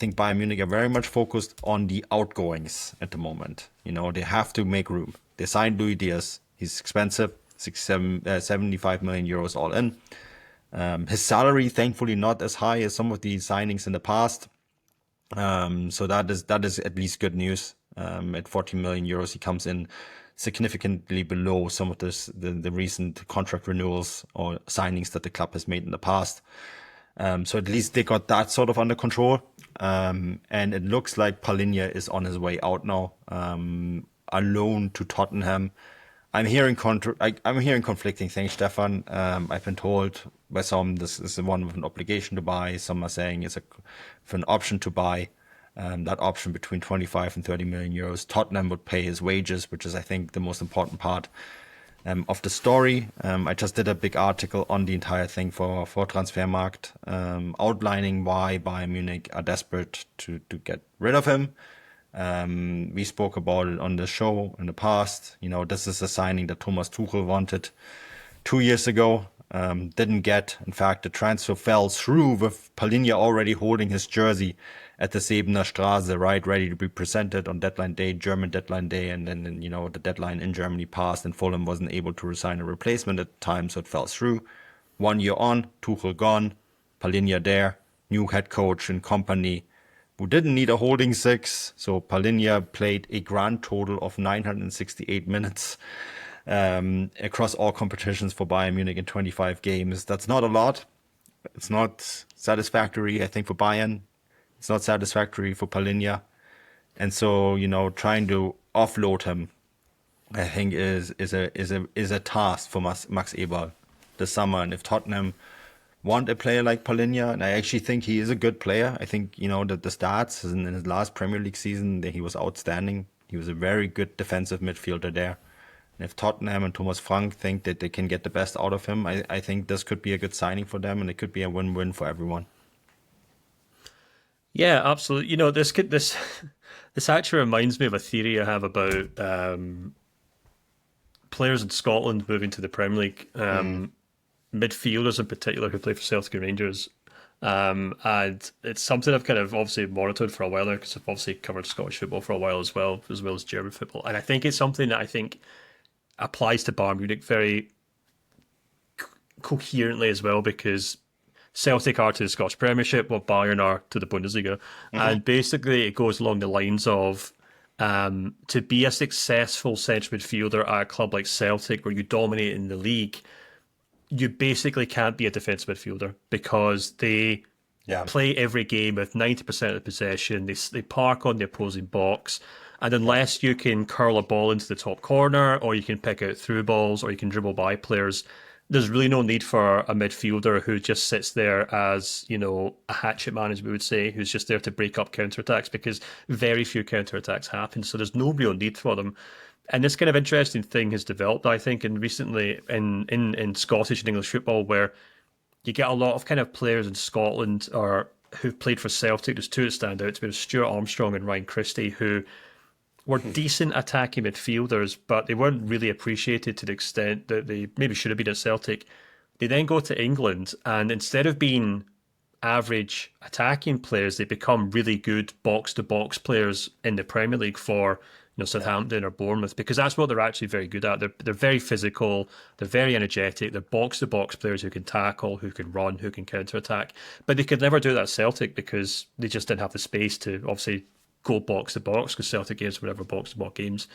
think Bayern Munich are very much focused on the outgoings at the moment. They have to make room. They signed Luis Diaz. He's expensive, 75 million euros all in. His salary, thankfully, not as high as some of the signings in the past. So that is at least good news. At 14 million euros, he comes in significantly below some of the recent contract renewals or signings that the club has made in the past. So at least they got that sort of under control. And it looks like Palhinha is on his way out now, alone to Tottenham. I'm hearing conflicting things, Stefan. I've been told by some this is the one with an obligation to buy. Some are saying it's for an option to buy. That option between 25 and 30 million euros. Tottenham would pay his wages, which is, I think, the most important part of the story. I just did a big article on the entire thing for Transfermarkt, outlining why Bayern Munich are desperate to get rid of him. We spoke about it on the show in the past. This is a signing that Thomas Tuchel wanted 2 years ago. Didn't get. In fact, the transfer fell through with Palhinha already holding his jersey at the Sebener Straße, right, ready to be presented on deadline day, German deadline day, and then the deadline in Germany passed, and Fulham wasn't able to resign a replacement at the time, so it fell through. 1 year on, Tuchel gone, Palhinha there, new head coach and company, who didn't need a holding six, so Palhinha played a grand total of 968 minutes across all competitions for Bayern Munich in 25 games. That's not a lot. It's not satisfactory, I think, for Bayern. It's not satisfactory for Palhinha. And so, trying to offload him, I think is a task for Max Eberl this summer. And if Tottenham want a player like Palhinha, and I actually think he is a good player. I think, that the stats in his last Premier League season, that he was outstanding. He was a very good defensive midfielder there. And if Tottenham and Thomas Frank think that they can get the best out of him, I think this could be a good signing for them, and it could be a win-win for everyone. Yeah, absolutely. This actually reminds me of a theory I have about players in Scotland moving to the Premier League, midfielders in particular who play for Celtic and Rangers. And it's something I've kind of obviously monitored for a while now, because I've obviously covered Scottish football for a while as well as German football. And I think it's something that I think applies to Bayern Munich very coherently as well, because Celtic are to the Scottish Premiership what Bayern are to the Bundesliga. And basically it goes along the lines of to be a successful central midfielder at a club like Celtic, where you dominate in the league, you basically can't be a defensive midfielder, because they play every game with 90% of the possession. They park on the opposing box. And unless you can curl a ball into the top corner, or you can pick out through balls, or you can dribble by players, there's really no need for a midfielder who just sits there as, a hatchet man, as we would say, who's just there to break up counterattacks, because very few counterattacks happen. So there's no real need for them. And this kind of interesting thing has developed, I think, recently in Scottish and English football, where you get a lot of kind of players in Scotland or who've played for Celtic. There's two that stand out. There's Stuart Armstrong and Ryan Christie, who were decent attacking midfielders, but they weren't really appreciated to the extent that they maybe should have been at Celtic. They then go to England, and instead of being average attacking players, they become really good box-to-box players in the Premier League for Southampton or Bournemouth, because that's what they're actually very good at. They're very physical, they're very energetic, they're box-to-box players who can tackle, who can run, who can counter-attack. But they could never do that at Celtic, because they just didn't have the space to obviously go box to box, because Celtic games were never box to box games.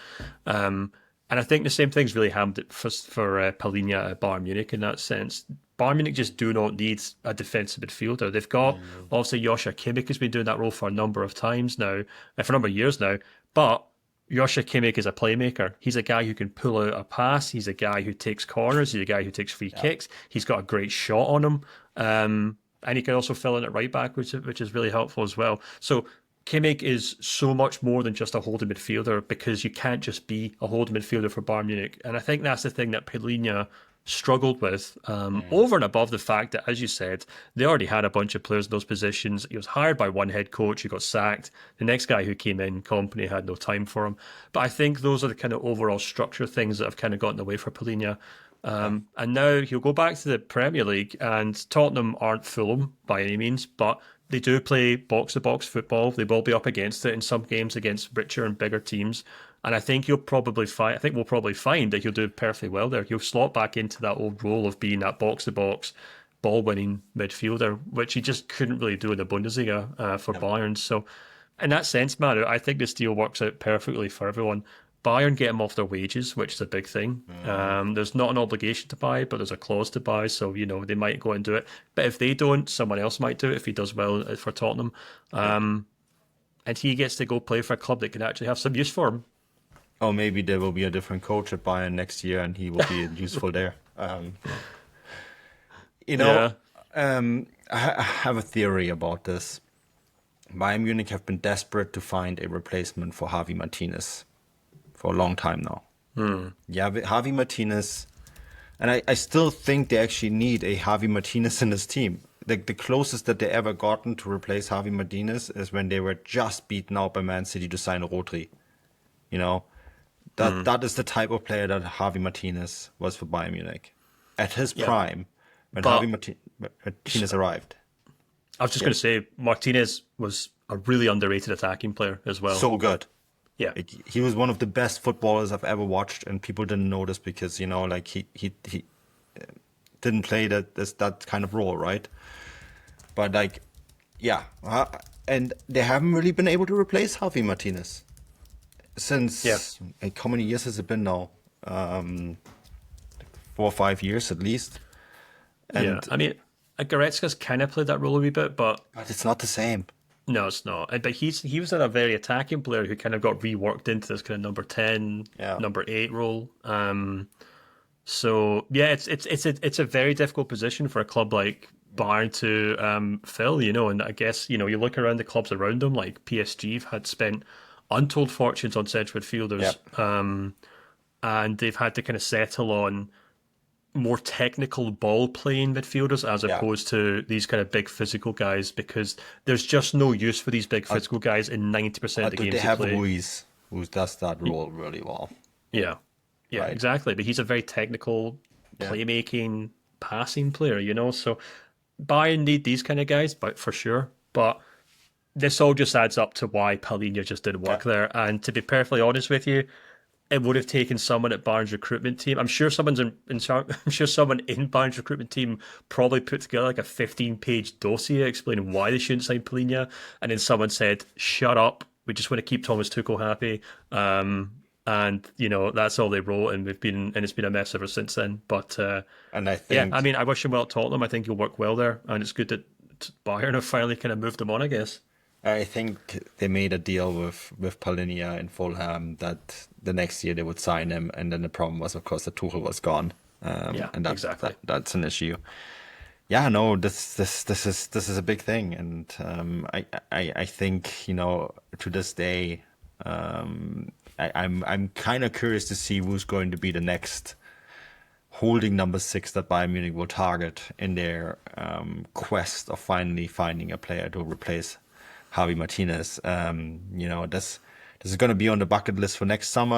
And I think the same thing's really happened for Palhinha at Bayern Munich in that sense. Bayern Munich just do not need a defensive midfielder. They've got, obviously, Joshua Kimmich has been doing that role for a number of times now, for a number of years now, but Joshua Kimmich is a playmaker. He's a guy who can pull out a pass. He's a guy who takes corners. He's a guy who takes free kicks. He's got a great shot on him. And he can also fill in at right back, which is really helpful as well. So Kimmich is so much more than just a holding midfielder, because you can't just be a holding midfielder for Bayern Munich. And I think that's the thing that Palhinha struggled with, over and above the fact that, as you said, they already had a bunch of players in those positions. He was hired by one head coach who got sacked. The next guy who came in, Company, had no time for him. But I think those are the kind of overall structure things that have kind of gotten away for Palhinha. And now he'll go back to the Premier League, and Tottenham aren't Fulham by any means, but they do play box-to-box football. They will be up against it in some games against richer and bigger teams. And I think you'll probably find, I think we'll probably find that he'll do perfectly well there. He'll slot back into that old role of being that box-to-box, ball-winning midfielder, which he just couldn't really do in the Bundesliga for Bayern. So in that sense, man, I think this deal works out perfectly for everyone. Bayern get him off their wages, which is a big thing. There's not an obligation to buy, but there's a clause to buy, so they might go and do it. But if they don't, someone else might do it if he does well for Tottenham. And he gets to go play for a club that can actually have some use for him. Or maybe there will be a different coach at Bayern next year, and he will be useful there. I have a theory about this. Bayern Munich have been desperate to find a replacement for Javi Martinez for a long time now. Yeah, Javi Martinez, and I still think they actually need a Javi Martinez in this team. The closest that they ever gotten to replace Javi Martinez is when they were just beaten out by Man City to sign Rodri. That is the type of player that Javi Martinez was for Bayern Munich at his prime when Javi Martinez arrived. I was just going to say, Martinez was a really underrated attacking player as well. So good. Yeah. He was one of the best footballers I've ever watched, and people didn't notice because, he didn't play that kind of role, right? But and they haven't really been able to replace Javi Martinez since, how many years has it been now? 4 or 5 years at least. And I mean, Goretzka's kind of played that role a wee bit, but it's not the same. No, it's not. But he was a very attacking player who kind of got reworked into this kind of number 10, number 8 role. So yeah, it's a very difficult position for a club like Bayern to fill, and I guess, you look around the clubs around them, like PSG had spent untold fortunes on central midfielders, and they've had to kind of settle on more technical ball playing midfielders as opposed to these kind of big physical guys, because there's just no use for these big physical guys in 90% of the games they have play. Ruiz, who does that role really well. Yeah, right. Exactly. But he's a very technical playmaking passing player, so Bayern need these kind of guys, but for sure. But this all just adds up to why Palhinha just didn't work there. And to be perfectly honest with you, it would have taken someone at Bayern's recruitment team. I'm sure someone in Bayern's recruitment team probably put together like a 15-page dossier explaining why they shouldn't sign Palhinha, and then someone said, "Shut up. We just want to keep Thomas Tuchel happy." And that's all they wrote, and it's been a mess ever since then. But and I think, I wish him well at Tottenham. I think he'll work well there, and it's good that Bayern have finally kind of moved him on, I guess. I think they made a deal with Palhinha in Fulham that the next year they would sign him, and then the problem was, of course, that Tuchel was gone. And exactly. That's an issue. Yeah, no, this is a big thing, and I think to this day, I'm kind of curious to see who's going to be the next holding number 6 that Bayern Munich will target in their quest of finally finding a player to replace Javi Martinez. This is going to be on the bucket list for next summer.